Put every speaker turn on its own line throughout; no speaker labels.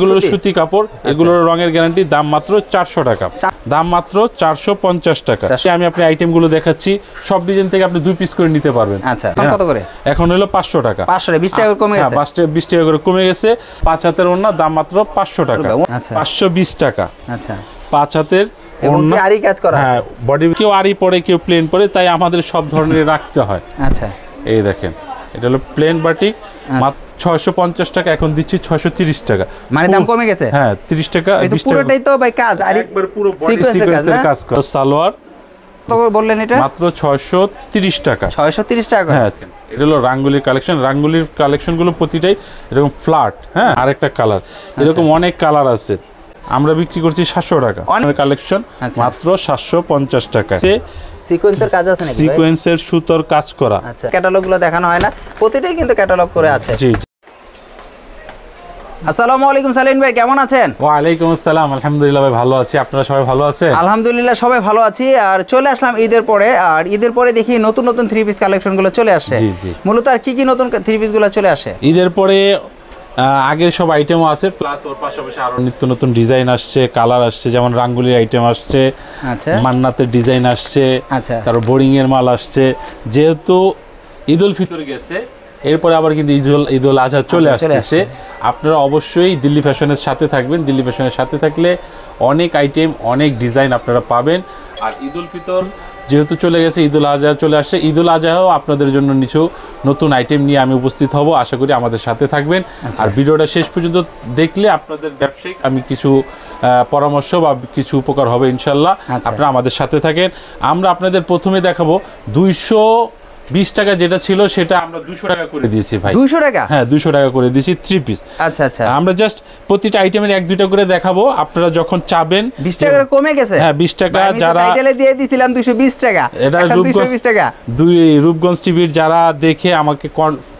এগুলো সুতি কাপড়, এগুলোর রঙের গ্যারান্টি, দাম মাত্র 400 টাকা, দাম মাত্র 450 টাকা। আমি আপনি আইটেমগুলো দেখাচ্ছি, সব ডিজাইন থেকে আপনি 2 পিস করে নিতে পারবেন।
আচ্ছা, কত করে?
এখন হলো 500 টাকা।
520 টাকা কমে গেছে।
20 টাকা করে কমে গেছে। 5 হাতের ওড়না, দাম মাত্র 500 টাকা। 520 টাকা।
আচ্ছা,
5 হাতের ওড়না,
আরি কাজ করা আছে।
হ্যাঁ, বডি কেউ আরি পরে, কেউ প্লেন পরে, তাই আমাদের সব ধরনের রাখতে হয়।
আচ্ছা,
এই দেখেন, এটা হলো প্লেন বাটিক, মাত্র 650 টাকা, এখন দিচ্ছি 630 টাকা।
মানে দাম কমে গেছে।
হ্যাঁ, 30 টাকা 20 টাকা।
পুরোটাই তো ভাই কাজ, আরি
একবার পুরো বডি সিকোয়েন্সের কাজ করা। সালোয়ার
কত বললেন এটা?
মাত্র 630 টাকা।
630 টাকা।
হ্যাঁ, এটা হলো রাঙ্গুলির কালেকশন। রাঙ্গুলির কালেকশনগুলো প্রতিটাই এরকম ফ্ল্যাট, হ্যাঁ, আরেকটা কালার, এরকম অনেক কালার আছে। আমরা বিক্রি করছি 700 টাকা। অনেক কালেকশন মাত্র 750 টাকা।
সিকোয়েন্সের কাজ আছে নাকি?
সিকোয়েন্সের সুতোর কাজ করা।
আচ্ছা, ক্যাটালগুলো দেখানো হয় না, প্রতিটাই কিন্তু ক্যাটালগ করে আছে।
জি।
আসসালামু আলাইকুম সালিম ভাই, কেমন আছেন?
ওয়ালাইকুম আসসালাম, আলহামদুলিল্লাহ ভাই, ভালো আছি। আপনারা সবাই ভালো আছেন?
আলহামদুলিল্লাহ সবাই ভালো আছি। আর চলে আসলাম ঈদের পরে, আর ঈদের পরে দেখি নতুন নতুন 3 পিস কালেকশনগুলো চলে আসে।
জি জি।
মূলত আর কি নতুন 3 পিসগুলো চলে আসে?
ঈদের পরে আগের সব আইটেমও আছে, প্লাস ওর পাশাপাশি আরো নিত্য নতুন ডিজাইন আসছে, কালার আসছে, যেমন রাঙ্গুলির আইটেম আসছে,
আচ্ছা,
মান্নাতের ডিজাইন আসছে,
আচ্ছা,
তারপর বোরিং এর মাল আসছে। যেহেতু ঈদ উল ফিতর গেছে, এরপরে আবার কিন্তু ঈদ উল আজহা চলে আসছে। আপনারা অবশ্যই দিল্লি ফ্যাশনের সাথে থাকবেন। দিল্লি ফ্যাশনের সাথে থাকলে অনেক আইটেম, অনেক ডিজাইন আপনারা পাবেন। আর ঈদ উল ফিতর যেহেতু চলে গেছে, ঈদ উল আজহা চলে আসছে। ঈদ উল আজহাও আপনাদের জন্য কিছু নতুন আইটেম নিয়ে আমি উপস্থিত হব, আশা করি আমাদের সাথে থাকবেন। আর ভিডিওটা শেষ পর্যন্ত দেখলে আপনাদের ব্যবসায়িক আমি কিছু পরামর্শ বা কিছু উপকার হবে ইনশাল্লাহ। আপনারা আমাদের সাথে থাকেন। আমরা আপনাদের প্রথমে দেখাবো 220 টাকা যেটা ছিল, সেটা আমরা 200 টাকা করে দিয়েছি ভাই।
200 টাকা?
হ্যাঁ, 200 টাকা করে দিয়েছি 3 পিস।
আচ্ছা আচ্ছা,
আমরা জাস্ট প্রতিটা আইটেমের 1-2টা করে দেখাবো, আপনারা যখন চাবেন।
20 টাকা করে কমে গেছে?
হ্যাঁ, 20 টাকা। যারা
টাইটেলে দিয়ে দিয়েছিলাম 220 টাকা,
এটা
এখন 220 টাকা।
রূপগঞ্জ টিভির যারা দেখে আমাকে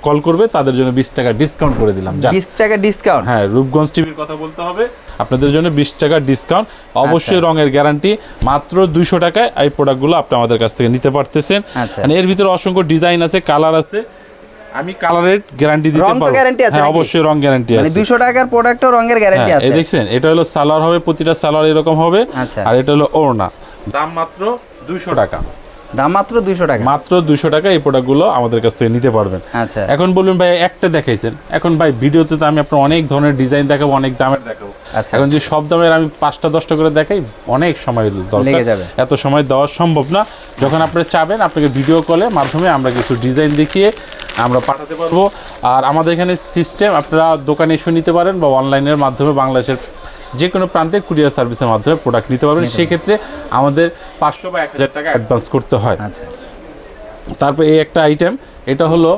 কল করবে, তাদের জন্য 20 টাকা ডিসকাউন্ট করে দিলাম।
20 টাকা ডিসকাউন্ট?
হ্যাঁ, রূপগঞ্জ টিভির কথা বলতে হবে, আপনাদের জন্য 20 টাকা ডিসকাউন্ট। অবশ্যই রঙের গ্যারান্টি, মাত্র 200 টাকায় এই প্রোডাক্টগুলো আপনি আমাদের কাছ থেকে নিতে পারতেছেন। মানে এর ভিতরে অসংখ্য ডিজাইন আছে, কালার আছে। আমি কালারের গ্যারান্টি দিতে পারবো। হ্যাঁ, অবশ্যই রং গ্যারান্টি আছে।
200 টাকার প্রোডাক্টও রঙের গ্যারান্টি আছে।
এই দেখছেন, এটা হলো সালোয়ার হবে, প্রতিটা সালোয়ার এরকম হবে। আর এটা হলো ওড়না, দাম মাত্র 200 টাকা।
দাম মাত্র 200 টাকা?
মাত্র 200 টাকা এই প্রোডাক্টগুলো আমাদের কাছ থেকে নিতে পারবেন।
আচ্ছা, এখন
বলবেন ভাই একটা দেখাইছেন, এখন ভাই ভিডিওতে তো আমি আপনার অনেক ধরনের ডিজাইন দেখাবো, অনেক দামের দেখাবো। এখন যে সব দামের আমি 5টা-10টা করে দেখাই, অনেক সময় লেগে যাবে, এত সময় দেওয়া সম্ভব না। যখন আপনি চাবেন, আপনাকে ভিডিও কলের মাধ্যমে আমরা কিছু ডিজাইন দেখিয়ে আমরা পাঠাতে পারবো। আর আমাদের এখানে সিস্টেম, আপনারা দোকানে এসে নিতে পারেন বা অনলাইনের মাধ্যমে বাংলাদেশের যে কোনো প্রান্তে কুরিয়ার সার্ভিসের মাধ্যমে প্রোডাক্ট নিতে পারবেন। সেক্ষেত্রে আমাদের 500 বা 1000 টাকা অ্যাডভান্স করতে হয়।
আচ্ছা,
তারপর এই একটা আইটেম, এটা হলো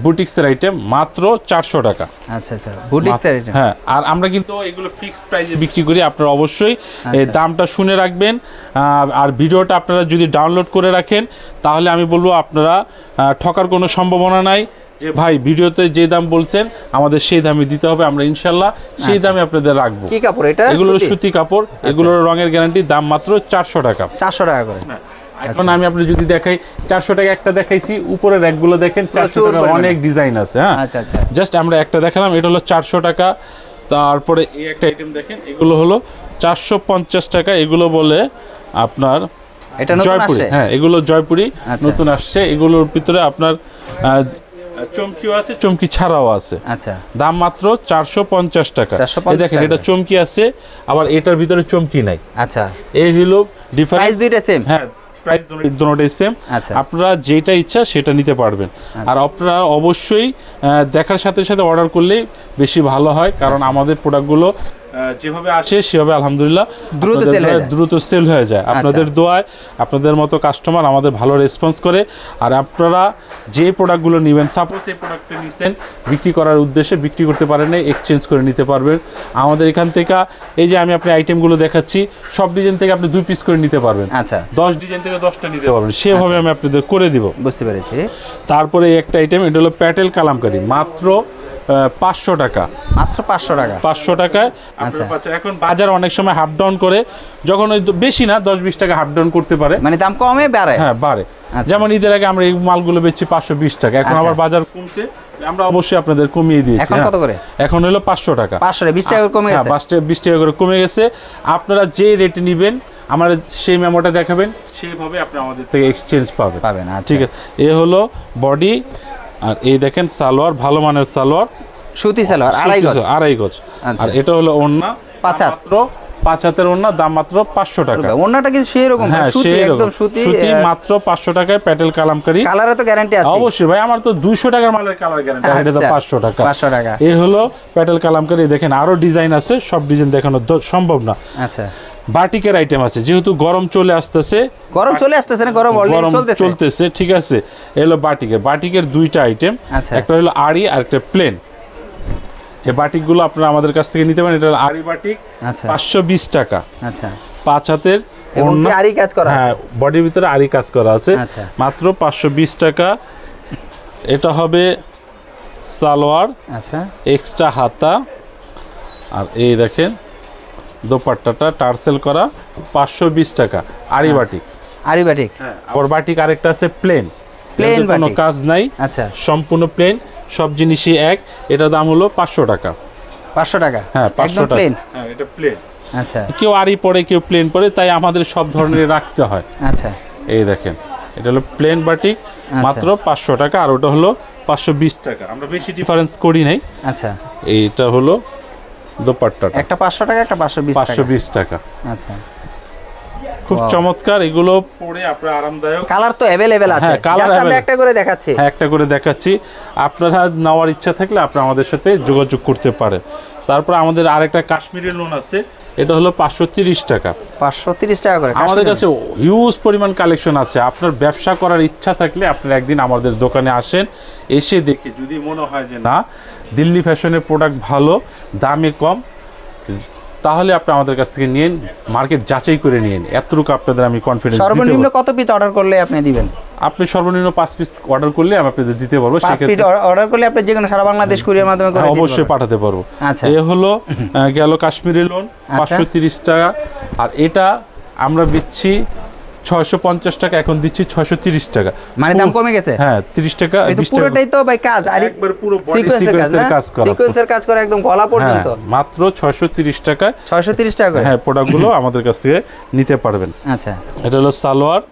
বুটিক্সের আইটেম, মাত্র 400 টাকা।
আচ্ছা আচ্ছা, বুটিক্সের আইটেম।
হ্যাঁ, আর আমরা কিন্তু এগুলো ফিক্সড প্রাইসে বিক্রি করি। আপনারা অবশ্যই এই দামটা শুনে রাখবেন। আর ভিডিওটা আপনারা যদি ডাউনলোড করে রাখেন, তাহলে আমি বলবো আপনারা ঠকার কোনো সম্ভাবনা নাই। যে ভাই ভিডিওতে যে দাম বলছেন আমাদের সেই দামে দিতে হবে, আমরা ইনশাল্লাহ সেই দামে আপনাদের রাখবো।
কি কাপড় এটা?
এগুলো সুতি কাপড়, এগুলোর রঙের গ্যারান্টি, দাম মাত্র 400 টাকা।
400 টাকা করে?
এখন আমি আপনি যদি দেখাই, 400 টাকা একটা দেখাইছি, উপরের র্যাকগুলো দেখেন 400 টাকা অনেক ডিজাইন আছে। হ্যাঁ,
আচ্ছা আচ্ছা,
জাস্ট আমরা একটা দেখালাম, এটা হলো 400 টাকা। তারপরে এই একটা আইটেম দেখেন, এগুলো হলো 450 টাকা। এগুলো বলে আপনার
এটা নতুন আসছে?
হ্যাঁ, এগুলো জয়পুরি নতুন আসছে। এগুলোর ভিতরে আপনার চমকিও আছে, চমকি ছাড়াও আছে।
আচ্ছা, দাম
মাত্র 450 টাকা। দেখেন, এটা চমকি আছে, আবার এটার ভিতরে চমকি নাই।
আচ্ছা,
এই হলো ডিফারেন্স।
প্রাইস দুইটা সেম?
হ্যাঁ, প্রাইস দুটোটাই সেম। আপনারা যেটা ইচ্ছা সেটা নিতে পারবেন। আর আপনারা অবশ্যই দেখার সাথে সাথে অর্ডার করলেই বেশি ভালো হয়, কারণ আমাদের প্রোডাক্টগুলো যেভাবে আসে সেভাবে আলহামদুলিল্লাহ দ্রুত সেল হয়ে যায়। আপনাদের দোয়ায় আপনাদের মতো কাস্টমার আমাদের ভালো রেসপন্স করে। আর আপনারা যে প্রোডাক্টগুলো নেবেন, সাপোজ এই প্রোডাক্টটা নিচ্ছেন বিক্রি করার উদ্দেশ্যে, বিক্রি করতে পারেন না, এক্সচেঞ্জ করে নিতে পারবেন আমাদের এখান থেকে। এই যে আমি আপনি আইটেমগুলো দেখাচ্ছি, সব ডিজাইন থেকে আপনি 2 পিস করে নিতে পারবেন।
আচ্ছা,
10 ডিজাইন থেকে 10টা নিতে পারবেন, সেভাবে আমি আপনাদের করে দিব।
বুঝতে পেরেছি।
তারপরে একটা আইটেম, এটা হলো প্যাটেল কালামকারী, মাত্র 500 টাকা।
মাত্র 500 টাকা? 500
টাকায়। এখন বাজার অনেক সময় হাফ ডাউন করে, যখন ওই বেশি না 10-20 টাকা হাফ ডাউন করতে পারে,
মানে দাম কমে বাড়ে।
হ্যাঁ, বাড়ে। যেমন ঈদের আগে আমরা এই মালগুলো বেচছি 520 টাকা, এখন আবার বাজার কমছে, আমরা অবশ্যই আপনাদের কমিয়ে দিয়েছি।
এখন কত করে?
এখন হলো 500 টাকা।
500 20 টাকা কমে গেছে।
20 টাকা করে কমে গেছে। আপনারা যে রেটে নেবেন আমরা সেই মেমোটা দেখাবেন, সেইভাবে আপনি আমাদের থেকে এক্সচেঞ্জ পাবেন।
আচ্ছা।
ঠিক আছে, এ হলো বডি, আর এই দেখেন সালোয়ার, ভালো মানের সালোয়ার,
সুতি সালোয়ার
আড়াই গজ। আর এটা হলো ওড়না,
5 হাত,
মাত্র 5 হাতের ওড়না, দাম মাত্র 500 টাকা।
ওড়নাটা কি সেই রকম?
হ্যাঁ,
সুতি, একদম সুতি
মাত্র 500 টাকায় প্যাটেল কালামকারী।
কালারে তো গ্যারান্টি আছে?
অবশ্যই ভাই, আমার তো 200 টাকার মালের কালার গ্যারান্টি, এটা তো 500 টাকা।
500 টাকা।
এই হলো প্যাটেল কালামকারী। দেখেন আরো ডিজাইন আছে, সব ডিজাইন দেখানো সম্ভব না।
আচ্ছা,
বাটিকের আইটেম আছে, যেহেতু গরম চলে আসতেছে।
গরম চলে আসতেছে না? গরম অলরেডি
চলতেছে, ঠিক আছে। এলো বাটিকের দুইটা আইটেম, একটা হলো আড়ি আর একটা প্লেন। এই বাটিকগুলো আপনারা আমাদের কাছ থেকে নিতে পারেন। এটা হলো আড়ি বাটিক, 520 টাকা।
আচ্ছা,
5 হাতের
ওড়না, আড়ি কাজ করা আছে।
হ্যাঁ, বডির ভিতরে আড়ি কাজ করা আছে, মাত্র 520 টাকা। এটা হবে সালোয়ার,
আচ্ছা,
এক্সট্রা হাতা। আর এই দেখেন দোপাট্টাটা টার্সেল করা, 520 টাকা। আড়ি বাটিক, হ্যাঁ। আবার বাটিক আরেকটা আছে প্লেন, কোনো কাজ নাই।
আচ্ছা,
সম্পূর্ণ প্লেন, সব জিনিসই এক। এটার দাম হলো 500 টাকা।
500 টাকা?
হ্যাঁ, 500 টাকা। হ্যাঁ, এটা প্লেন।
আচ্ছা,
কেউ আড়ি পরে, কেউ প্লেন পরে, তাই আমাদের সব ধরনের রাখতে হয়।
আচ্ছা,
এই দেখেন এটা হলো প্লেন বাটিক, মাত্র 500 টাকা। আর ওটা হলো 520 টাকা। আমরা বেশি ডিফারেন্স করি নাই।
আচ্ছা,
এইটা হলো দোপাট্টাটা,
একটা 500 টাকা, একটা
520 টাকা।
আচ্ছা,
খুব চমৎকার, এগুলো পরে আপনার আরামদায়ক।
কালার তো अवेलेबल আছে।
হ্যাঁ, কালার
আমরা একটা করে দেখাচ্ছি।
হ্যাঁ, একটা করে দেখাচ্ছি। আপনারা নেওয়ার ইচ্ছা থাকলে আপনারা আমাদের সাথে যোগাযোগ করতে পারেন। তারপর আমাদের আরেকটা কাশ্মীরি লোন আছে, এটা হলো 530 টাকা।
530 টাকা করে।
আমাদের কাছে হিউজ পরিমাণ কালেকশন আছে। আপনার ব্যবসা করার ইচ্ছা থাকলে আপনারা একদিন আমাদের দোকানে আসেন, এসে দেখে যদি মনে হয় যে না দিল্লি ফ্যাশনের প্রোডাক্ট ভালো, দামে কম, তাহলে আপনি আমাদের কাছ থেকে নিন, মার্কেট যাচাই করে নিন। এতটুকু আপনাদের আমি কনফিডেন্স দিতে পারবো।
সর্বনিম্ন কত পিস অর্ডার করলে আপনি দিবেন?
আপনি সর্বনিম্ন 5 পিস অর্ডার করলে আমি আপনাদের দিতে পারবো।
5 পিস অর্ডার করলে আপনি যে কোনো সারা বাংলাদেশ কুরিয়ার মাধ্যমে করে দিতে পারবেন?
অবশ্যই পাঠাতে পারবো।
আচ্ছা,
এই হলো গেল কাশ্মীরি লোন, 530 টাকা। আর এটা আমরা দিচ্ছি 650 টাকা, এখন দিচ্ছি 630 টাকা।
মানে দাম কমে গেছে?
হ্যাঁ, 30 টাকা 20 টাকা।
পুরোটাই তো ভাই কাজ, আর
একবার পুরো বডি সিকোয়েন্সের কাজ করা,
সিকোয়েন্সের কাজ করা একদম গলা পর্যন্ত।
মাত্র 630 টাকা।
630 টাকা করে?
হ্যাঁ, প্রোডাক্টগুলো আমাদের কাছ থেকে নিতে পারবেন।
আচ্ছা,
এটা হলো সালোয়ার,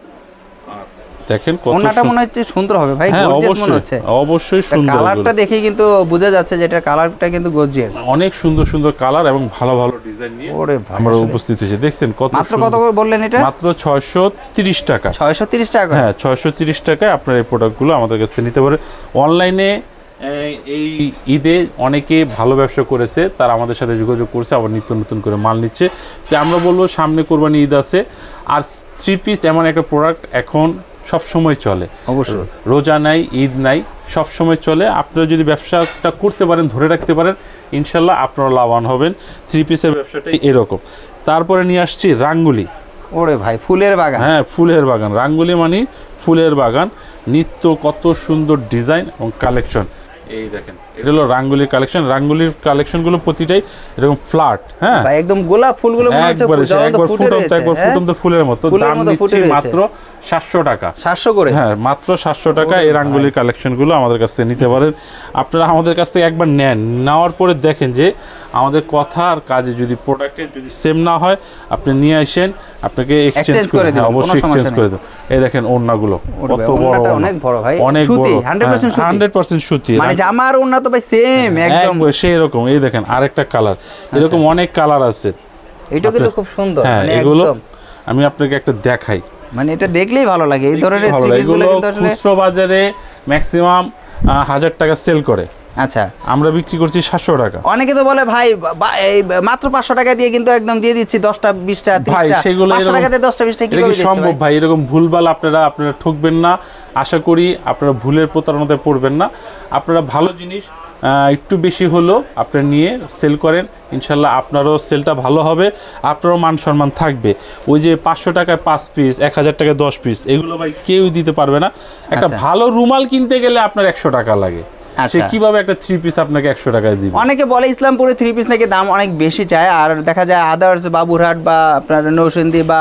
দেখেন কত
ওন্নাটা মনে হচ্ছে সুন্দর হবে ভাই, গর্জিয়াস মনে হচ্ছে।
অবশ্যই সুন্দর।
কালারটা দেখে কিন্তু বোঝা যাচ্ছে যে এটা কালারটা কিন্তু গর্জিয়াস।
অনেক সুন্দর সুন্দর কালার এবং ভালো ভালো ডিজাইন নিয়ে আমরা উপস্থিত হয়েছি। দেখছেন কত
মাত্র কত করে বললেন এটা?
মাত্র 630 টাকা।
630 টাকা?
হ্যাঁ, 630 টাকায় আপনারা এই প্রোডাক্টগুলো আমাদের কাছ থেকে নিতে পারেন। অনলাইনে এই ঈদে অনেকে ভালো ব্যবসা করেছে, তারা আমাদের সাথে যোগাযোগ করছে, আবার নিত্য নতুন করে মাল নিচ্ছে। তো আমরা বলবো সামনে কোরবানি ঈদ আছে, আর 3 পিস এমন একটা প্রোডাক্ট এখন সব সময় চলে।
অবশ্যই,
রোজা নাই, ঈদ নাই, সব সময় চলে। আপনারা যদি ব্যবসাটা করতে পারেন, ধরে রাখতে পারেন, ইনশাল্লাহ আপনারা লাভবান হবেন। 3 পিসের ব্যবসাটাই এরকম। তারপরে নিয়ে আসছি রাঙ্গুলি।
ওরে ভাই, ফুলের বাগান।
হ্যাঁ, ফুলের বাগান। রাঙ্গুলি মানে ফুলের বাগান, নিত্য কত সুন্দর ডিজাইন এবং কালেকশন। এই দেখেন এটা হলো রাঙ্গুলির কালেকশন। রাঙ্গুলির কালেকশনগুলো প্রতিটাই এরকম ফ্ল্যাট। হ্যাঁ,
একদম গোলাপ ফুলগুলো মনে হচ্ছে
একবার ফুটন্ত ফুলের মতো। দাম নিচ্ছি মাত্র 700 টাকা।
700 করে?
হ্যাঁ, মাত্র 700 টাকা। এই রাঙ্গুলির কালেকশনগুলো আমাদের কাছ থেকে নিতে পারেন। আপনারা আমাদের কাছ থেকে একবার নেন, নেওয়ার পরে দেখেন যে আমাদের কথা আর কাজে যদি প্রোডাক্টের যদি সেম না হয়, আপনি নিয়ে আসেন, আপনাকে এক্সচেঞ্জ করে দেব। অবশ্যই এক্সচেঞ্জ করে দেব। এই দেখেন ওড়নাগুলো কত বড়,
অনেক বড় ভাই,
অনেক বড়,
100%
সুতি।
মানে জামার ওড়না তো ভাই সেম একদম
সেই রকম। এই দেখেন আরেকটা কালার, এরকম অনেক কালার আছে।
এটা কিন্তু খুব সুন্দর।
হ্যাঁ, এগুলো আমি আপনাকে একটা দেখাই,
মানে এটা দেখলেই ভালো লাগে। এই ধরনের
এগুলো খুচরো বাজারে ম্যাক্সিমাম 1000 টাকা সেল করে।
আচ্ছা,
আমরা বিক্রি করছি 700 টাকা।
অনেকে তো বলে ভাই এই মাত্র 500 টাকা দিয়ে কিন্তু একদম দিয়ে দিচ্ছি 10টা 20টা 30টা।
ভাই সেগুলো
500 টাকা দিয়ে 10টা 20টা কি করে দিচ্ছি
সম্ভব ভাই? এরকম ভুলভাল আপনারা ঠকবেন না। আশা করি আপনারা ভুলের প্রতারণাতে পড়বেন না। আপনারা ভালো জিনিস একটু বেশি হলো আপনারা নিয়ে সেল করেন, ইনশাল্লাহ আপনারও সেলটা ভালো হবে, আপনারও মান সম্মান থাকবে। ওই যে 500 টাকায় 5 পিস, 1000 টাকায় 10 পিস, এগুলো ভাই কেউ দিতে পারবে না। একটা ভালো রুমাল কিনতে গেলে আপনার 100 টাকা লাগে, সে কিভাবে একটা 3 পিস আপনাকে 100 টাকায় দিবে?
অনেকে বলে ইসলামপুরে 3 পিস নাকি দাম অনেক বেশি চায়, আর দেখা যায় আদার্স বাবুরহাট বা আপনার নৌসিন্দি বা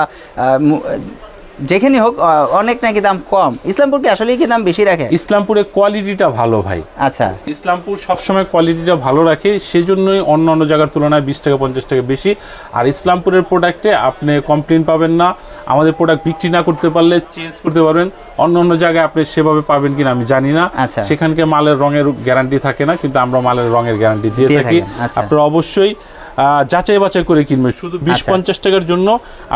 যেখানে হোক অনেক নাকি দাম কম, ইসলামপুর কি আসলে কি দাম বেশি রাখে?
ইসলামপুরে কোয়ালিটিটা ভালো ভাই।
আচ্ছা,
ইসলামপুর সবসময় কোয়ালিটিটা ভালো রাখে, সেজন্যই অন্য অন্য জায়গার তুলনায় 20 টাকা 50 টাকা বেশি। আর ইসলামপুরের প্রোডাক্টে আপনি কমপ্লেন পাবেন না, আমাদের প্রোডাক্ট বিক্রি না করতে পারলে চেঞ্জ করতে পারবেন। অন্য অন্য জায়গায় আপনি সেভাবে পাবেন কিনা আমি জানি না,
আচ্ছা।
সেখানকে মালের রঙের গ্যারান্টি থাকে না, কিন্তু আমরা মালের রঙের গ্যারান্টি দিয়ে থাকি।
আচ্ছা।
আপনারা অবশ্যই যাচাই বাছাই করে কিনবেন, শুধু 20-50 টাকার জন্য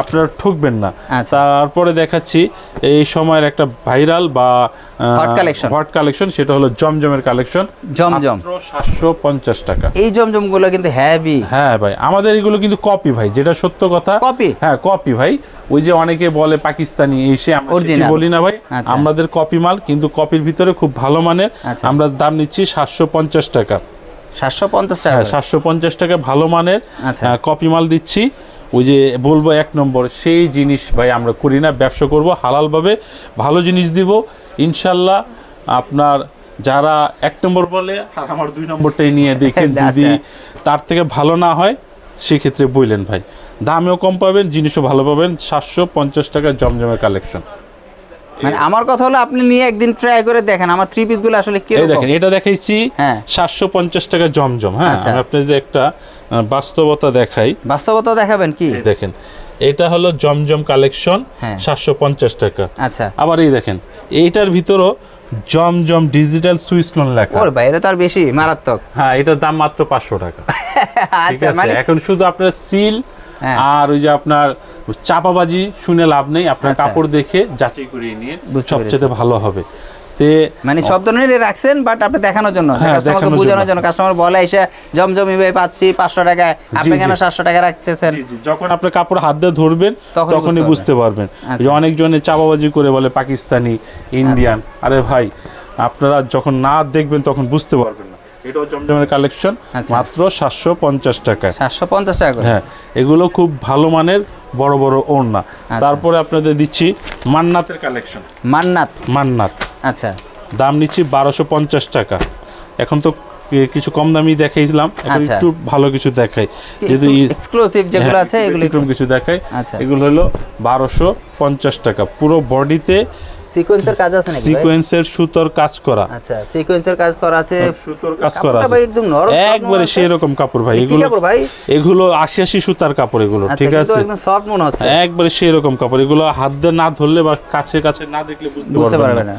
আপনারা ঠকবেন না। তারপরে দেখাচ্ছি এই সময়ের একটা ভাইরাল বা হট কালেকশন, সেটা হলো জমজমের কালেকশন।
জমজম
750 টাকা।
এই জমজমগুলো কিন্তু হেভি।
হ্যাঁ ভাই, আমাদের এগুলো কিন্তু কপি ভাই, যেটা সত্য কথা।
কপি?
হ্যাঁ কপি ভাই। ওই যে অনেকে বলে পাকিস্তানি, এসে আমরা বলি না ভাই, আমাদের কপি মাল, কিন্তু কপির ভিতরে খুব ভালো মানের। আমরা দাম নিচ্ছি 750 টাকা।
750 টাকা?
হ্যাঁ 750 টাকা ভালো মানের কপি মাল দিচ্ছি। ওই যে বলবো 1 নম্বর সেই জিনিস ভাই আমরা করি না, ব্যবসা করব হালালভাবে, ভালো জিনিস দিব ইনশাল্লাহ। আপনার যারা 1 নম্বর বলে আর আমার 2 নম্বরটাই নিয়ে দেখেন, যদি তার থেকে ভালো না হয় সেক্ষেত্রে বললেন ভাই, দামেও কম পাবেন, জিনিসও ভালো পাবেন। 750 টাকা জমজমের কালেকশন।
মানে আমার কথা হলো আপনি নিয়ে একদিন ট্রাই করে দেখেন আমার 3 পিস গুলো আসলে কি রকম।
এই দেখেন, এটা দেখাইছি 750 টাকা জমজম। হ্যাঁ, আমি আপনাদের একটা বাস্তবতা দেখাই।
বাস্তবতা দেখাবেন কি?
দেখেন, এটা হলো জমজম কালেকশন 750 টাকা।
আচ্ছা,
আবার এই দেখেন, এইটার ভিতরও জমজম ডিজিটাল সুইচ লোন লেখা।
ওরে ভাই, এটা তো আর বেশি মারাত্মক।
হ্যাঁ, এটার দাম মাত্র 500 টাকা। ঠিক
আচ্ছা,
আছে, এখন শুধু আপনার সিল আর ওই যে আপনার চাপাবাজি শুনে লাভ নেই, আপনার কাপড় দেখে যাচাই করে নিয়ে সবচেয়ে ভালো হবে।
মানে সব ধরনের রাখছেন, বাট আপনি দেখানোর জন্য, কাস্টমারকে বোঝানোর জন্য। কাস্টমার বলে এসে জমজম ভাই পাচ্ছি 500 টাকায়, আপনি কেন 700 টাকা রাখতেছেন?
যখন আপনি কাপড় হাত দিয়ে ধরবেন তখনই বুঝতে পারবেন। যে অনেকজনে চাপাবাজি করে বলে পাকিস্তানি, ইন্ডিয়ান। আরে ভাই, আপনারা যখন না দেখবেন তখন বুঝতে পারবেন না। এটাও জমজমের কালেকশন, মাত্র 750 টাকা।
750 টাকা?
হ্যাঁ, এগুলো খুব ভালো মানের বড় বড় ওড়না। তারপরে আপনাদের দিচ্ছি মান্নাতের কালেকশন। মান্নাত
আচ্ছা,
দাম নিচ্ছি 1250 টাকা। এখন তো কিছু কম দামি দেখাইছিলাম, এখন একটু ভালো কিছু দেখাই, যদি
এক্সক্লুসিভ যেগুলো আছে এগুলো
একটু কিছু দেখাই। এগুলো হলো 1250 টাকা। পুরো বডিতে
সিকোয়েন্সের কাজ আছে নাকি?
সিকোয়েন্সের সুতোর কাজ করা।
আচ্ছা, সিকোয়েন্সের কাজ করা আছে,
সুতোর কাজ করা আছে।
একদম নরম,
একবারে সেই রকম কাপড় ভাই। এগুলো 80 সুতার কাপড় এগুলো, ঠিক আছে?
একদম সফট মনে হচ্ছে,
একবারে সেই রকম কাপড়। এগুলো হাত দিয়ে না ধরলে বা কাছে কাছে না দেখলে বুঝতে পারবেন না।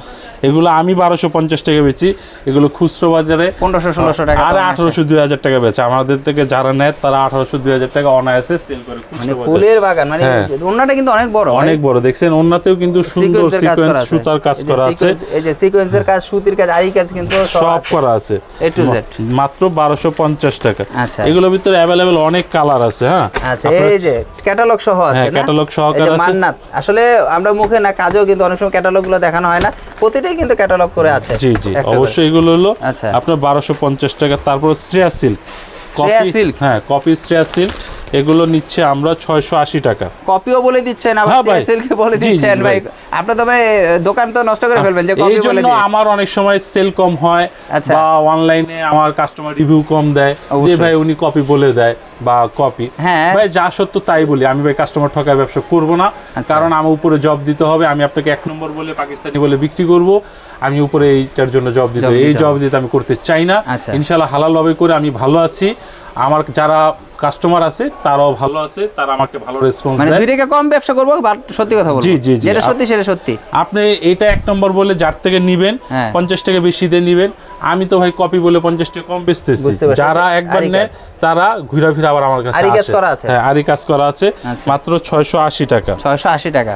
এগুলো আমি 1250 টাকা বেচি, এগুলো খুচরো বাজারে
1500-1600 টাকা,
আর 1800-2000 টাকা বেচে। আমাদের থেকে যারা নেয় তারা 1800-2000 টাকা অনায়াসে সেল করে খুচরো বাজারে।
ফুলের বাগান মানে ওন্নাটা কিন্তু অনেক বড়,
অনেক বড়। দেখছেন ওন্নাতেও কিন্তু সুন্দর সিকোয়েন্স সুতার কাজ করা আছে।
এই যে সিকোয়েন্সের কাজ, সুতির কাজ, আরি কাজ কিন্তু
সব করা আছে।
এ টু জেড
মাত্র 1250 টাকা।
আচ্ছা,
এগুলোর ভিতরে अवेलेबल অনেক কালার আছে। হ্যাঁ,
আচ্ছা, এই যে ক্যাটালগ সহ আছে।
হ্যাঁ, ক্যাটালগ সহকারে আছে।
মান্নাত আসলে আমরা মুখে না, কাজেও কিন্তু অনেক সময় ক্যাটালগ গুলো দেখানো হয় না, প্রতিটাই কিন্তু ক্যাটালগ করে আছে।
জি জি, অবশ্যই। এগুলো হলো আপনার 1250 টাকা। তারপর শ্রেয়া সিল্ক, হ্যাঁ কপি শ্রেয়া সিল্ক, এগুলো নিচ্ছে আমরা 680 টাকা।
কপিও বলে দিচ্ছেন, আবার শ্রেয়া সিল্ক বলে দিচ্ছেন ভাই। আপনি তো ভাই দোকান তো নষ্ট করে ফেলবেন যে কপি বলে দিই।
এইজন্য আমার অনেক সময় সেল কম হয়, বা অনলাইনে আমার কাস্টমার রিভিউ কম দেয় যে ভাই উনি কপি বলে দেয় বা কপি। ভাই যা সত্য তাই বলি, আমি ভাই কাস্টমার ঠকায় ব্যবসা করব না, কারণ আমার উপরে জব দিতে হবে। আমি আপনাকে 1 নম্বর বলে পাকিস্তানি বলে বিক্রি করব, আমি উপরে এইটার জন্য জব দিতে, এই জব দিতে আমি করতে চাই না। ইনশাআল্লাহ হালাল ভাবে করে আমি ভালো আছি, আমার যারা কাস্টমার আছে তারাও ভালো আছে, তারা আমাকে ভালো রেসপন্স দেয়। মানে
2 টাকা কম ব্যবসা করব, বাট সত্যি কথা বলবো।
জি জি জি,
যেটা সত্যি সেটা সত্যি।
আপনি এটা 1 নম্বর বলে যার থেকে নেবেন 50 টাকা বেশি দিয়ে নেবেন, আমি তো ভাই কপি বলে 50 টাকা কম বেচতেছি। যারা একবার নেয় তারা ঘুরা ফিরা আবার আমার কাছে আসে। হ্যাঁ, আরি কাজ করা আছে, মাত্র 680 টাকা।
680 টাকা।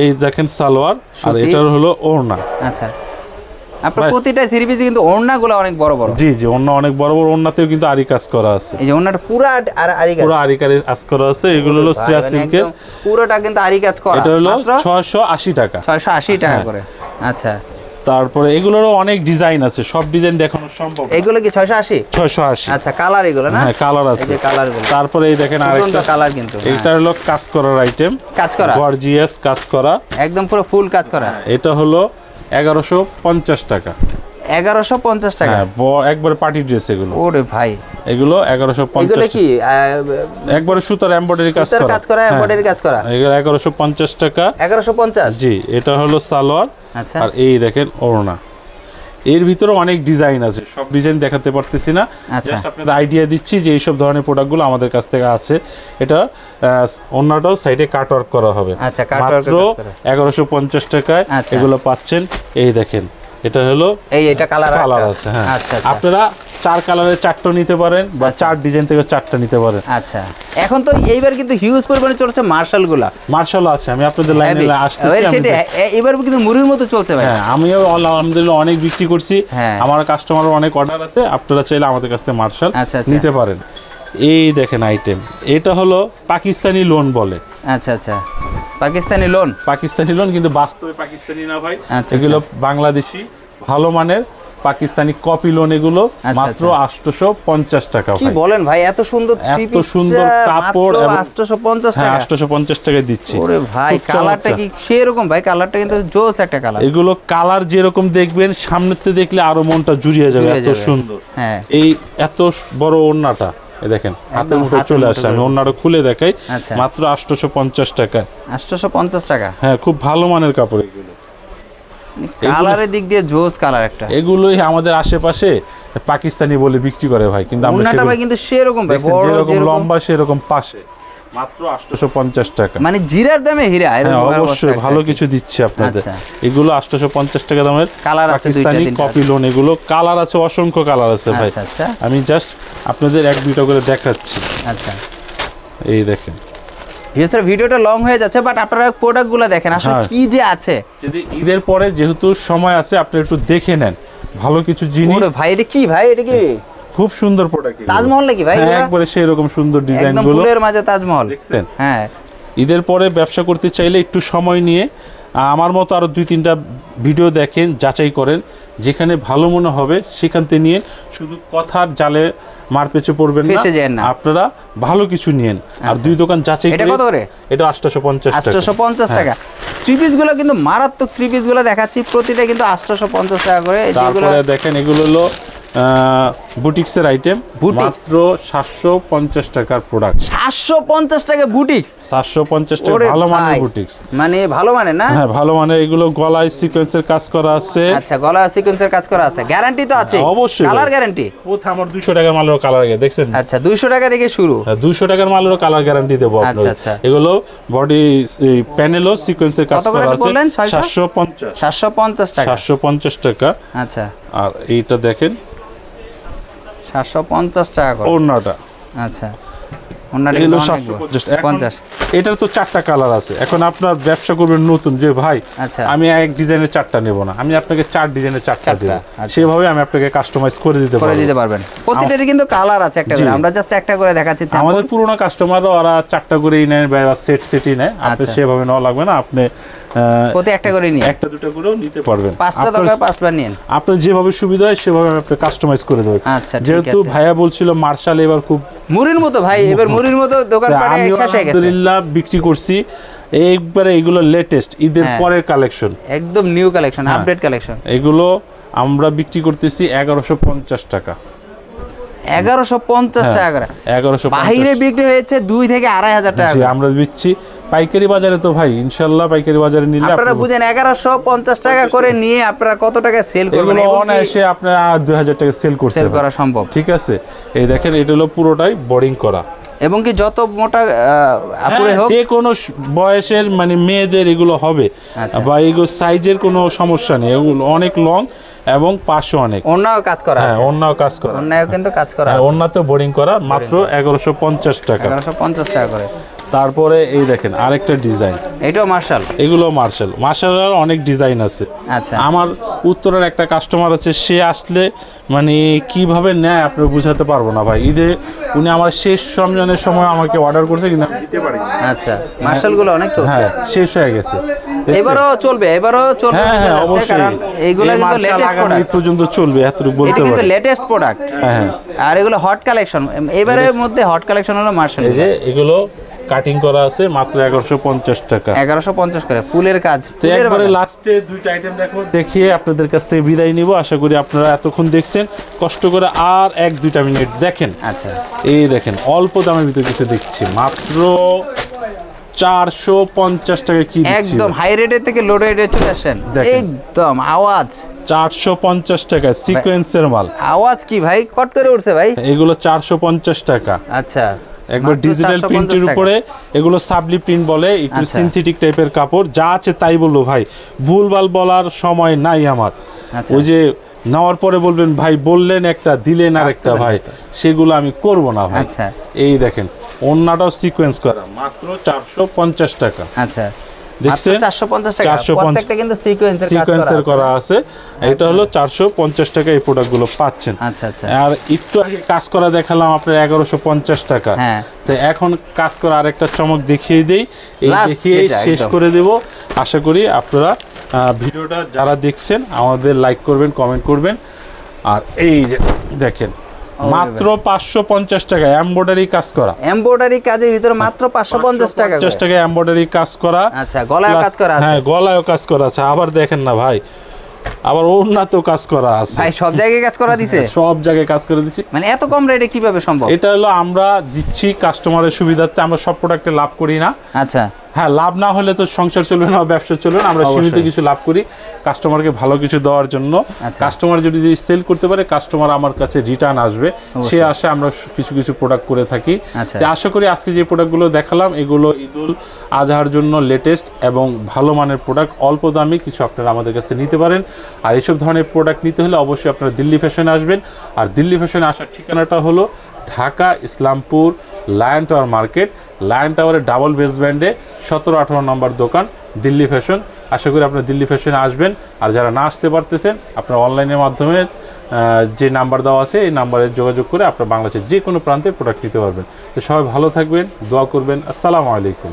এই দেখেন সালোয়ার, আর এটার হলো ওড়না।
আচ্ছা, আপনার প্রতিটা থ্রি পিস কিন্তু ওড়নাগুলো অনেক বড় বড়।
জি জি, ওড়না অনেক বড় বড়, ওড়নাতেও কিন্তু আরি কাজ করা আছে।
এই যে ওড়নাটা পুরো আরি কাজ,
পুরো আরি কাজ করা আছে। এগুলো হলো শ্রেয়া সিল্কের,
পুরোটা কিন্তু আরি কাজ করা।
এটা হলো 680 টাকা।
680 টাকা করে। আচ্ছা,
তারপরে এগুলোরও অনেক ডিজাইন আছে, সব ডিজাইন দেখানো সম্ভব।
এগুলো কি 680?
680।
আচ্ছা, কালার এগুলো না?
হ্যাঁ, কালার আছে।
এই যে কালারগুলো।
তারপরে এই দেখেন আরেকটা
কালার, কিন্তু
এটা হলো কাজ করার আইটেম,
কাজ করা
গর্জিয়াস কাজ করা,
একদম পুরো ফুল কাজ করা।
এটা হলো 1150 টাকা।
1150 টাকা।
হ্যাঁ, একবারে পার্টি ড্রেস এগুলো।
ওরে ভাই,
এগুলো 1150।
এগুলো কি
একবারে সুতার এমব্রয়ডারি কাজ করা।
কাজ করা, এমব্রয়ডারি কাজ করা।
এগুলো 1150 টাকা।
1150?
জি, এটা হলো সালোয়ার।
আচ্ছা।
আর এই দেখেন ওড়না। এর ভিতরে অনেক ডিজাইন আছে, সব ডিজাইন দেখাতে পারতেছি না, জাস্ট আপনাদের আইডিয়া দিচ্ছি যে এইসব ধরনের প্রোডাক্টগুলো আমাদের কাছ থেকে আছে। এটা ওড়নাটাও সাইডে কাট ওয়ার্ক করা হবে।
আচ্ছা,
মাত্র 1150 টাকায় এগুলো পাচ্ছেন। এই দেখেন, এটা হলো
এটা কালার
আছে। হ্যাঁ, আপনারা 4 কালারের 4টা নিতে পারেন বা 4 ডিজাইন থেকে 4টা নিতে পারেন।
আচ্ছা, এখন তো এইবার কিন্তু হিউজ পরিমাণে চলছে মার্শালগুলা।
মার্শাল আছে, আমি আপনাদের লাইনে আসতেছি।
এবার কিন্তু মুড়ির মতো চলছে ভাই।
হ্যাঁ, আমিও আলহামদুলিল্লাহ অনেক বিক্রি করছি। আমার কাস্টমারের অনেক অর্ডার আছে, আপনারা চাইলে আমাদের কাছ থেকে মার্শাল নিতে পারেন। এই দেখেন আইটেম, এটা হলো পাকিস্তানি লোন বলে।
আচ্ছা আচ্ছা, পাকিস্তানি লোন।
পাকিস্তানি লোন, কিন্তু বাস্তবে পাকিস্তানি না ভাই, এগুলো বাংলাদেশি ভালো মানের পাকিস্তানি কপি লোন। এগুলো মাত্র 850 টাকা।
কি বলেন ভাই, এত সুন্দর
কাপড়,
850 টাকা।
850 টাকায় দিচ্ছি।
ওরে ভাই, কালারটা কি সেরকম ভাই? কালারটা কিন্তু জোস একটা কালার।
এগুলো কালার যেরকম দেখবেন, সামনেতে দেখলে আরো মনটা জুড়িয়ে যাবে, এত সুন্দর।
হ্যাঁ,
এই এত বড় ওড়নাটা দেখেন, হাতের মুঠে চলে আসছে। আমি ওড়নাটা খুলে দেখাই, মাত্র 850 টাকা।
850 টাকা?
হ্যাঁ, খুব ভালো মানের কাপড় এগুলো।
কালারের দিক দিয়ে জোস কালার একটা।
এগুলোই আমাদের আশেপাশে পাকিস্তানি বলে বিক্রি করে ভাই, কিন্তু আমরা
কিন্তু সেরকম ভাই,
যেরকম লম্বা সেরকম পাশে। মাত্র 850 টাকা,
মানে জিরার দামে হীরা।
অবশ্যই ভালো কিছু দিচ্ছি আপনাদের। এগুলো 850 টাকা দামের পাকিস্তানি কপি লোন। এগুলো কালার আছে, অসংখ্য কালার আছে ভাই। আমি জাস্ট আপনাদের 1-2টা করে দেখাচ্ছি।
আচ্ছা,
এই দেখেন।
ভিডিওটা লং হয়ে যাচ্ছে, বাট আপনারা প্রোডাক্টগুলো দেখেন আসলে কি যে আছে।
যদি ঈদের পরে যেহেতু সময় আছে, আপনি একটু দেখে নেন ভালো কিছু জিনিস।
ভাই এটা কি? ভাই এটা কি?
খুব সুন্দর প্রোডাক্ট।
তাজমহল নাকি ভাই?
একবারে সেই রকম সুন্দর ডিজাইন গুলো,
একদম ফুলের মাঝে তাজমহল।
দেখছেন?
হ্যাঁ,
ঈদের পরে ব্যবসা করতে চাইলে একটু সময় নিয়ে আমার মতো আরো 2-3টা ভিডিও দেখেন, যাচাই করেন, যেখানে ভালো মনে হবে সেখান থেকে নিয়ে। শুধু কথার জালে মার পেছে পড়বেন না, আপনারা ভালো কিছু নিয়েন। আর 2 দোকান যাচাই
এটা কত করে?
এটা 850 টাকা।
850 টাকা। থ্রি পিস গুলো কিন্তু মারাত্মক থ্রি পিস গুলো দেখাচ্ছি, প্রতিটা কিন্তু 850 টাকা করে।
তারপরে দেখেন, এগুলো হলো বুটিক্সের আইটেম, মাত্র 750 টাকার প্রোডাক্ট।
750 টাকা বুটিক্স?
750 টাকা, ভালো মানের বুটিক্স।
মানে ভালো মানের না?
হ্যাঁ, ভালো মানের। এগুলো গলায় সিকোয়েন্সের কাজ করা আছে।
আচ্ছা, গলায় সিকোয়েন্সের কাজ করা আছে। গ্যারান্টি তো আছে?
অবশ্যই।
Colour guarantee?
কোথায় আমার 200 টাকার মালের কালার গ্যারান্টি দেখছেন?
আচ্ছা, 200 টাকা থেকে শুরু?
200 টাকার মালের কালার গ্যারান্টি দেব আপনাদের।
আচ্ছা,
এগুলো বডি প্যানেলও সিকোয়েন্সের কাজ করা আছে।
750 টাকা।
750 টাকা।
আচ্ছা,
আর এইটা দেখেন
750 টাকা করে
ওড়নাটা।
আচ্ছা,
এটার তো 4টা কালার আছে। এখন আপনার ব্যবসা করবেন নতুন, যে ভাই আমি এক ডিজাইনের 4টা নেব না, আমি আপনাকে 4 ডিজাইনের 4টা দেব, সেভাবে আমি আপনাকে কাস্টমাইজ করে দিতে পারবেন।
প্রতিটারই কিন্তু কালার আছে একটা করে, আমরা জাস্ট একটা করে দেখাচ্ছি।
আমাদের পুরনো কাস্টমাররা ওরা 4টা করেই নেয় বা সেটই নেয়। আপনি সেভাবে নেওয়া লাগবে না, আপনি
প্রতি একটা করে নিয়ে
1-2টা করেও নিতে পারবেন।
5টা দরকার 5বার নিন,
আপনার যেভাবে সুবিধা হয় সেভাবে আমি আপনাকে কাস্টমাইজ করে দেব।
আচ্ছা,
যেহেতু ভাইয়া বলছিল মার্শাল এবার খুব
মুড়ির মতো, ভাই এবার মুড়ির মতো দোকান পাড়ে শেষ হয়ে গেছে।
আলহামদুলিল্লাহ বিক্রি করছি একবারে। এগুলো লেটেস্ট ঈদের পরের কালেকশন,
একদম নিউ কালেকশন, আপডেট কালেকশন।
এগুলো আমরা বিক্রি করতেছি 1150 টাকা।
1150 টাকা করে?
1150।
বাইরে বিক্রি হয়েছে 2 থেকে 2500 টাকা।
আমরা দিচ্ছি পাইকারি বাজারে। তো ভাই ইনশাআল্লাহ পাইকারি বাজারে নিলে
আপনারা বুঝেন 1150 টাকা করে নিয়ে আপনারা কত টাকা সেল করবেন?
অনায়াসে আপনারা 2000 টাকা সেল করা সম্ভব। ঠিক আছে, এই দেখেন, এটা হলো পুরোটাই বোর্ডিং করা,
এবং কি যত মোটা আপুরে হোক,
যে কোনো বয়সের মানে মেয়েদের এগুলো হবে, বা এগুলো সাইজের কোনো সমস্যা নেই। এগুলো অনেক লং এবং পাশে অনেক
অন্যও কাজ করা আছে।
অন্যও কাজ করা,
অন্যও কিন্তু কাজ করা আছে।
অন্যতে বোর্ডিং করা, মাত্র 1150 টাকা।
1150 টাকা করে।
তারপরে এই দেখেন আরেকটা ডিজাইন,
এটাও মার্শাল।
এগুলো মার্শালের অনেক ডিজাইন আছে।
আচ্ছা,
আমার উত্তরের একটা কাস্টমার আছে, সে আসলে মানে কিভাবে নেয় আপনি বুঝাতে পারবো না ভাই। ঈদে উনি আমার শেষ রমজানের সময় আমাকে অর্ডার করছে, কিন্তু আমি দিতে পারি।
আচ্ছা, মার্শালগুলো অনেক চলছে।
হ্যাঁ, শেষ হয়ে গেছে।
এবারও চলবে?
হ্যাঁ, অবশ্যই।
এইগুলো কিন্তু লেটেস্ট প্রোডাক্ট,
ঈদ পর্যন্ত চলবে, এতটুকু বলতে পারি।
এটা কিন্তু লেটেস্ট প্রোডাক্ট। হ্যাঁ, আর এগুলো হট কালেকশন। এবারের মধ্যে হট কালেকশন হলো মার্শাল।
এই যে এগুলো কাটিং করা আছে মাত্র 1150 টাকা।
1150 করে ফুলের কাজ।
তো একবারে লাস্টে দুইটা আইটেম দেখিয়ে আপনাদের কাছ থেকে বিদায় নিব। আশা করি আপনারা এতক্ষণ দেখছেন, কষ্ট করে আর 1-2 মিনিট দেখেন।
আচ্ছা,
এই দেখেন অল্প দামের ভিতরে কিছু দেখছি মাত্র 450 টাকা। কি
একদম হাই রেটের থেকে লো রেটে চলে আসেন, একদম আওয়াজ
450 টাকা সিকোয়েন্সের মাল।
আওয়াজ কি ভাই কট করে উঠছে ভাই।
এগুলো 450 টাকা।
আচ্ছা,
একবার ডিজিটাল প্রিন্টের উপরে, এগুলো সাবলি প্রিন্ট বলে, একটু সিনথেটিক টাইপের কাপড়। যা আছে তাই বলবো ভাই, ভুলভাল বলার সময় নাই আমার। ওই যে নেওয়ার পরে বলবেন ভাই বললেন একটা দিলেন আর একটা, ভাই সেগুলো আমি করব না ভাই।
আচ্ছা,
এই দেখেন ওন্নাটাও সিকোয়েন্স করা মাত্র 450 টাকা।
আচ্ছা,
দেখছেন
450 টাকা, প্রত্যেকটা কিন্তু
সিকোয়েন্সের করা আছে। এটা হলো 450 টাকা এই প্রোডাক্টগুলো পাচ্ছেন।
আচ্ছা আচ্ছা,
আর একটু আগে কাজ করা দেখালাম আপনার 1150 টাকা।
হ্যাঁ,
তো এখন কাজ করা আরেকটা চমক দেখিয়ে দেই, এই দেখিয়ে শেষ করে দেব। আশা করি আপনারা ভিডিওটা যারা দেখছেন আমাদের লাইক করবেন, কমেন্ট করবেন। আর এই যে দেখেন মাত্র 550 টাকা এমব্রয়ডারি কাজ করা,
এমব্রয়ডারি কাজের ভিতরে মাত্র 550 টাকা।
50 টাকা এমব্রয়ডারি কাজ করা।
আচ্ছা, গলায় কাজ করা আছে।
হ্যাঁ, গলায়ও কাজ করা আছে। আবার দেখেন না ভাই, আবার ওড়নাতেও কাজ করা আছে
ভাই, সব জায়গায় কাজ করা দিছে।
সব জায়গায় কাজ করে দিছি।
মানে এত কম রেটে কিভাবে সম্ভব?
এটা হলো আমরা দিচ্ছি কাস্টমারের সুবিধার্থে, আমরা সব প্রোডাক্টে লাভ করি না।
আচ্ছা,
হ্যাঁ, লাভ না হলে তো সংসার চলবে না, ব্যবসা চলবে না। আমরা সীমিত কিছু লাভ করি কাস্টমারকে ভালো কিছু দেওয়ার জন্য। কাস্টমার যদি সেল করতে পারে, কাস্টমার আমার কাছে রিটার্ন আসবে, সে আসে আমরা কিছু কিছু প্রোডাক্ট করে থাকি। তো আশা করি আজকে যে প্রোডাক্টগুলো দেখালাম এগুলো ঈদুল আজহার জন্য লেটেস্ট এবং ভালো মানের প্রোডাক্ট, অল্প দামে কিছু আপনারা আমাদের কাছে নিতে পারেন। আর এইসব ধরনের প্রোডাক্ট নিতে হলে অবশ্যই আপনারা দিল্লি ফ্যাশনে আসবেন। আর দিল্লি ফ্যাশনে আসার ঠিকানাটা হলো Dhaka Islampur lion tower market, lion টাওয়ারের ডাবল বেসব্যান্ডে 17-18 নম্বর দোকান দিল্লি ফ্যাশন। আশা করি আপনারা দিল্লি ফ্যাশনে আসবেন। আর যারা না আসতে পারতেছেন, আপনারা অনলাইনের মাধ্যমে যে নাম্বার দেওয়া আছে এই নাম্বারে যোগাযোগ করে আপনারা বাংলাদেশের যে কোনো প্রান্তে প্রোডাক্ট নিতে পারবেন। তো সবাই ভালো থাকবেন, দোয়া করবেন। আসসালামু আলাইকুম।